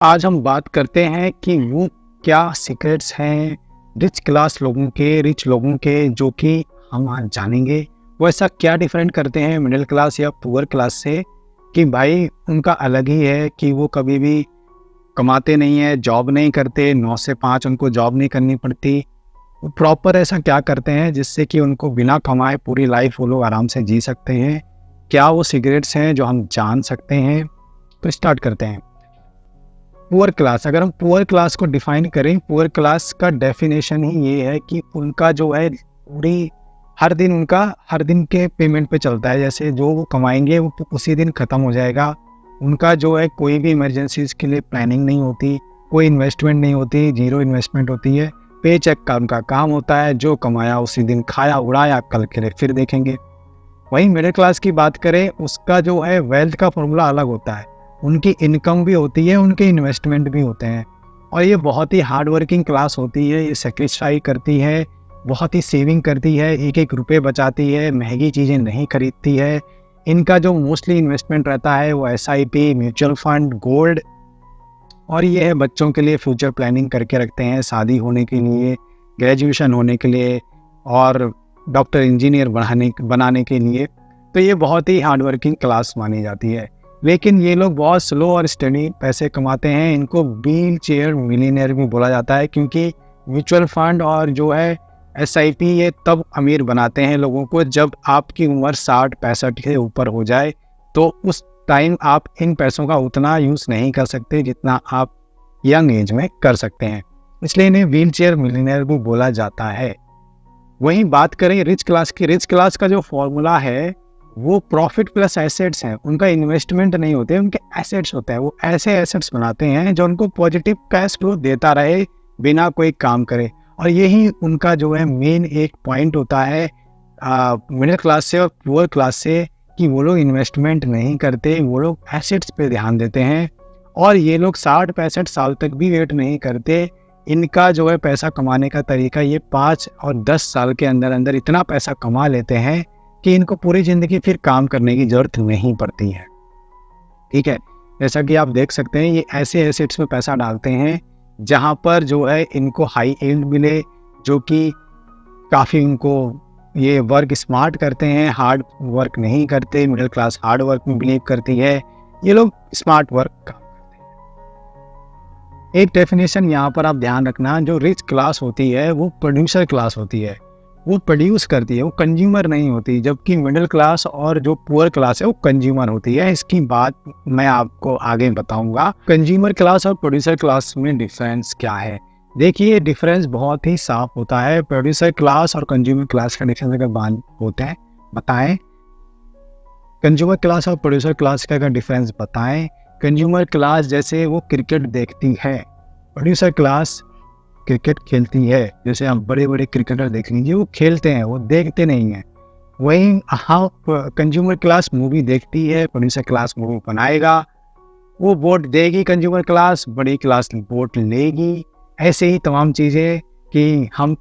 आज हम बात करते हैं कि वो क्या सीक्रेट्स हैं रिच लोगों के जो कि हम आज जानेंगे। वो ऐसा क्या डिफरेंट करते हैं मिडिल क्लास या पुअर क्लास से कि भाई उनका अलग ही है कि वो कभी भी कमाते नहीं है, जॉब नहीं करते, 9 से 5 उनको जॉब नहीं करनी पड़ती। वो प्रॉपर ऐसा क्या करते हैं जिससे कि उनको बिना कमाए पूरी लाइफ वो लोग आराम से जी सकते हैं। क्या वो सिगरेट्स हैं जो हम जान सकते हैं? तो स्टार्ट करते हैं। पुअर क्लास, अगर हम पुअर क्लास को डिफाइन करें, पुअर क्लास का डेफिनेशन ही ये है कि उनका जो है पूरी हर दिन के पेमेंट पे चलता है। जैसे जो वो कमाएंगे वो उसी दिन ख़त्म हो जाएगा। उनका जो है कोई भी इमरजेंसीज के लिए प्लानिंग नहीं होती, कोई इन्वेस्टमेंट नहीं होती, जीरो इन्वेस्टमेंट होती है। पे चेक का उनका काम होता है, जो कमाया उसी दिन खाया उड़ाया, कल के लिए फिर देखेंगे। वहीं मिडिल क्लास की बात करें, उसका जो है वेल्थ का फॉर्मूला अलग होता है। उनकी इनकम भी होती है, उनके इन्वेस्टमेंट भी होते हैं, और ये बहुत ही हार्ड वर्किंग क्लास होती है। ये सेक्रीफाइस करती है, बहुत ही सेविंग करती है, एक एक रुपये बचाती है, महंगी चीज़ें नहीं खरीदती है। इनका जो मोस्टली इन्वेस्टमेंट रहता है वो SIP, म्यूचुअल फंड, गोल्ड, और ये है बच्चों के लिए फ्यूचर प्लानिंग करके रखते हैं, शादी होने के लिए, ग्रेजुएशन होने के लिए, और डॉक्टर इंजीनियर बनाने के लिए। तो ये बहुत ही हार्ड वर्किंग क्लास मानी जाती है। लेकिन ये लोग बहुत स्लो और स्टडी पैसे कमाते हैं। इनको व्हील चेयर मिलीनियर भी बोला जाता है, क्योंकि म्यूचुअल फंड और जो है SIP ये तब अमीर बनाते हैं लोगों को जब आपकी उम्र 60-65 के ऊपर हो जाए। तो उस टाइम आप इन पैसों का उतना यूज़ नहीं कर सकते जितना आप यंग एज में कर सकते हैं, इसलिए इन्हें व्हील चेयर मिलीनियर भी बोला जाता है। वहीं बात करें रिच क्लास की, रिच क्लास का जो फॉर्मूला है वो प्रॉफिट प्लस एसेट्स हैं। उनका इन्वेस्टमेंट नहीं होते, उनके एसेट्स होते हैं। वो ऐसे एसेट्स बनाते हैं जो उनको पॉजिटिव कैश फ्लो देता रहे बिना कोई काम करे, और यही उनका जो है मेन एक पॉइंट होता है मिडिल क्लास से और पुअर क्लास से, कि वो लोग इन्वेस्टमेंट नहीं करते, वो लोग एसेट्स पे ध्यान देते हैं। और ये लोग 60-65 साल तक भी वेट नहीं करते। इनका जो है पैसा कमाने का तरीका, ये 5 और 10 साल के अंदर अंदर इतना पैसा कमा लेते हैं कि इनको पूरी ज़िंदगी फिर काम करने की ज़रूरत नहीं पड़ती है। ठीक है, जैसा कि आप देख सकते हैं, ये ऐसे एसेट्स में पैसा डालते हैं जहाँ पर जो है इनको हाई यील्ड मिले, जो कि काफ़ी इनको ये वर्क स्मार्ट करते हैं, हार्ड वर्क नहीं करते। मिडिल क्लास हार्ड वर्क में बिलीव करती है, ये लोग स्मार्ट वर्क काम करते हैं। एक डेफिनेशन यहाँ पर आप ध्यान रखना, जो रिच क्लास होती है वो प्रोड्यूसर क्लास होती है, वो प्रोड्यूस करती है, वो कंज्यूमर नहीं होती। जबकि मिडिल क्लास और जो पुअर क्लास है वो कंज्यूमर होती है। इसकी बात मैं आपको आगे बताऊंगा। कंज्यूमर क्लास और प्रोड्यूसर क्लास में डिफरेंस क्या है, देखिए डिफरेंस बहुत ही साफ होता है। प्रोड्यूसर क्लास और कंज्यूमर क्लास का डिफरेंस अगर बात होते हैं बताएं, कंज्यूमर क्लास और प्रोड्यूसर क्लास का अगर डिफरेंस बताएं। कंज्यूमर क्लास जैसे वो क्रिकेट देखती है, प्रोड्यूसर क्लास क्रिकेट खेलती है। जैसे आप बड़े बड़े क्रिकेटर देख लीजिए, वो खेलते हैं, वो देखते नहीं हैं। वहीं हाँ, कंज्यूमर क्लास मूवी देखती है, प्रोड्यूसर क्लास मूवी बनाएगा, वो वोट देगी, कंज्यूमर क्लास बड़ी क्लास वोट लेगी। ऐसे ही तमाम चीज़ें कि हम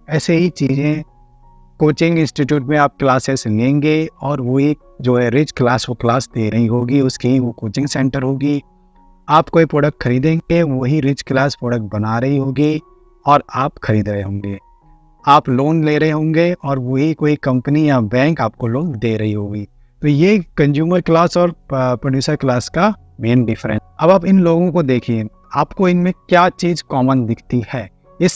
ऐसे ही चीज़ें कोचिंग इंस्टीट्यूट में आप क्लासेस लेंगे, और वही जो है रिच क्लास वो क्लास दे रही होगी, उसकी वो कोचिंग सेंटर होगी। आप कोई प्रोडक्ट खरीदेंगे, वही रिच क्लास प्रोडक्ट बना रही होगी और आप खरीद रहे होंगे। आप लोन ले रहे होंगे और वही कोई कंपनी या बैंक आपको लोन दे रही होगी। तो ये कंज्यूमर क्लास और प्रोड्यूसर क्लास का मेन डिफरेंस। अब आप इन लोगों को देखिए, आपको इनमें क्या चीज़ कॉमन दिखती है? ये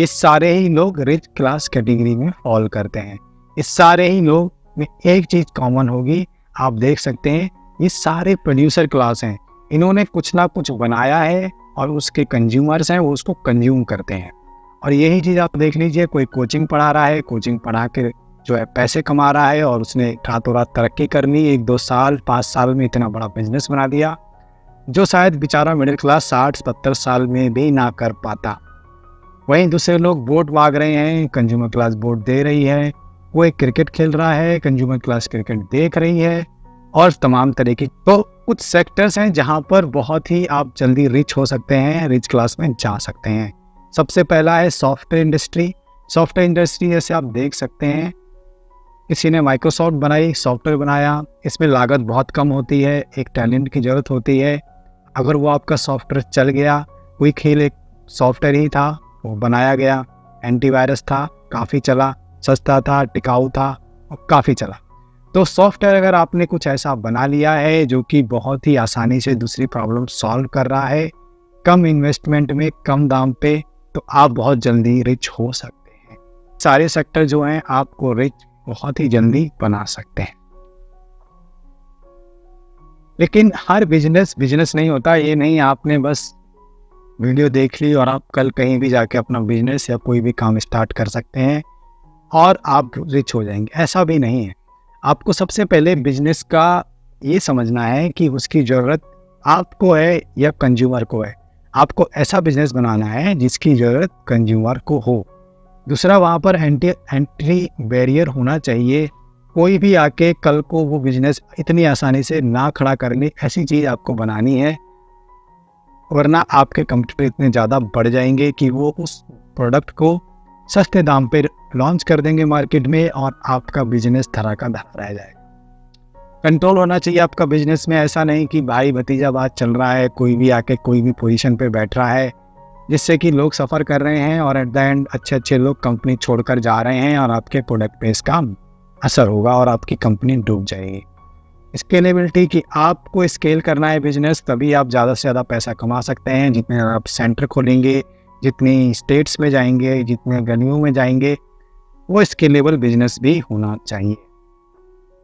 सारे ही लोग रिच क्लास कैटेगरी में फॉल करते हैं। इस सारे ही लोग में एक चीज़ कॉमन होगी, आप देख सकते हैं, ये सारे प्रोड्यूसर क्लास हैं। इन्होंने कुछ ना कुछ बनाया है और उसके कंज्यूमर्स हैं, वो उसको कंज्यूम करते हैं। और यही चीज़ आप देख लीजिए, कोई कोचिंग पढ़ा रहा है, कोचिंग पढ़ा के जो है पैसे कमा रहा है, और उसने रातों रात तरक्की कर ली, 1-2 साल 5 साल में इतना बड़ा बिजनेस बना दिया, जो शायद बेचारा मिडिल क्लास 60-70 साल में भी ना कर पाता। वहीं दूसरे लोग वोट मांग रहे हैं, कंज्यूमर क्लास वोट दे रही है। वो एक क्रिकेट खेल रहा है, कंज्यूमर क्लास क्रिकेट देख रही है, और तमाम तरह की। तो कुछ सेक्टर्स हैं जहां पर बहुत ही आप जल्दी रिच हो सकते हैं, रिच क्लास में जा सकते हैं। सबसे पहला है सॉफ्टवेयर इंडस्ट्री। सॉफ्टवेयर इंडस्ट्री जैसे आप देख सकते हैं, किसी ने माइक्रोसॉफ्ट बनाई, सॉफ्टवेयर बनाया, इसमें लागत बहुत कम होती है, एक टैलेंट की ज़रूरत होती है, अगर वो आपका सॉफ्टवेयर चल गया, क्विक हील एक सॉफ्टवेयर ही था, वो बनाया गया, एंटीवायरस था, काफ़ी चला, सस्ता था, टिकाऊ था और काफ़ी चला। तो सॉफ्टवेयर अगर आपने कुछ ऐसा बना लिया है जो कि बहुत ही आसानी से दूसरी प्रॉब्लम सॉल्व कर रहा है, कम इन्वेस्टमेंट में, कम दाम पे, तो आप बहुत जल्दी रिच हो सकते हैं। सारे सेक्टर जो हैं आपको रिच बहुत ही जल्दी बना सकते हैं। लेकिन हर बिजनेस नहीं होता। ये नहीं आपने बस वीडियो देख ली और आप कल कहीं भी जाके अपना बिजनेस या कोई भी काम स्टार्ट कर सकते हैं और आप रिच हो जाएंगे, ऐसा भी नहीं है। आपको सबसे पहले बिजनेस का ये समझना है कि उसकी ज़रूरत आपको है या कंज्यूमर को है। आपको ऐसा बिजनेस बनाना है जिसकी ज़रूरत कंज्यूमर को हो। दूसरा, वहाँ पर एंट्री बैरियर होना चाहिए। कोई भी आके कल को वो बिजनेस इतनी आसानी से ना खड़ा कर ले, ऐसी चीज़ आपको बनानी है, वरना आपके कंपटीटर इतने ज़्यादा बढ़ जाएंगे कि वो उस प्रोडक्ट को सस्ते दाम पे लॉन्च कर देंगे मार्केट में और आपका बिजनेस धरा का धरा रह जाएगा। कंट्रोल होना चाहिए आपका बिजनेस में। ऐसा नहीं कि भाई भतीजा बात चल रहा है, कोई भी आके कोई भी पोजीशन पे बैठ रहा है, जिससे कि लोग सफ़र कर रहे हैं और एट द एंड अच्छे लोग कंपनी छोड़कर जा रहे हैं और आपके प्रोडक्ट पे इसका असर होगा और आपकी कंपनी डूब जाएगी। स्केलेबिलिटी की आपको स्केल करना है बिजनेस, तभी आप ज़्यादा से ज़्यादा पैसा कमा सकते हैं। जितने आप सेंटर खोलेंगे, जितनी स्टेट्स में जाएंगे, जितने गलियों में जाएंगे, वो स्केलेबल बिजनेस भी होना चाहिए।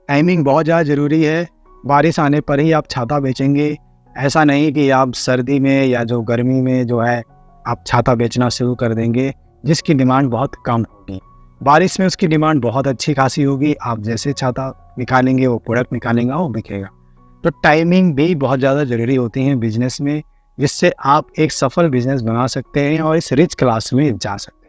टाइमिंग बहुत ज़्यादा ज़रूरी है। बारिश आने पर ही आप छाता बेचेंगे, ऐसा नहीं कि आप सर्दी में या जो गर्मी में जो है आप छाता बेचना शुरू कर देंगे, जिसकी डिमांड बहुत कम होगी। बारिश में उसकी डिमांड बहुत अच्छी खासी होगी। आप जैसे छाता निकालेंगे, वो प्रोडक्ट निकालेंगे, वो बिकेगा। तो टाइमिंग भी बहुत ज़्यादा ज़रूरी होती है बिजनेस में, जिससे आप एक सफल बिजनेस बना सकते हैं और इस रिच क्लास में जा सकते हैं।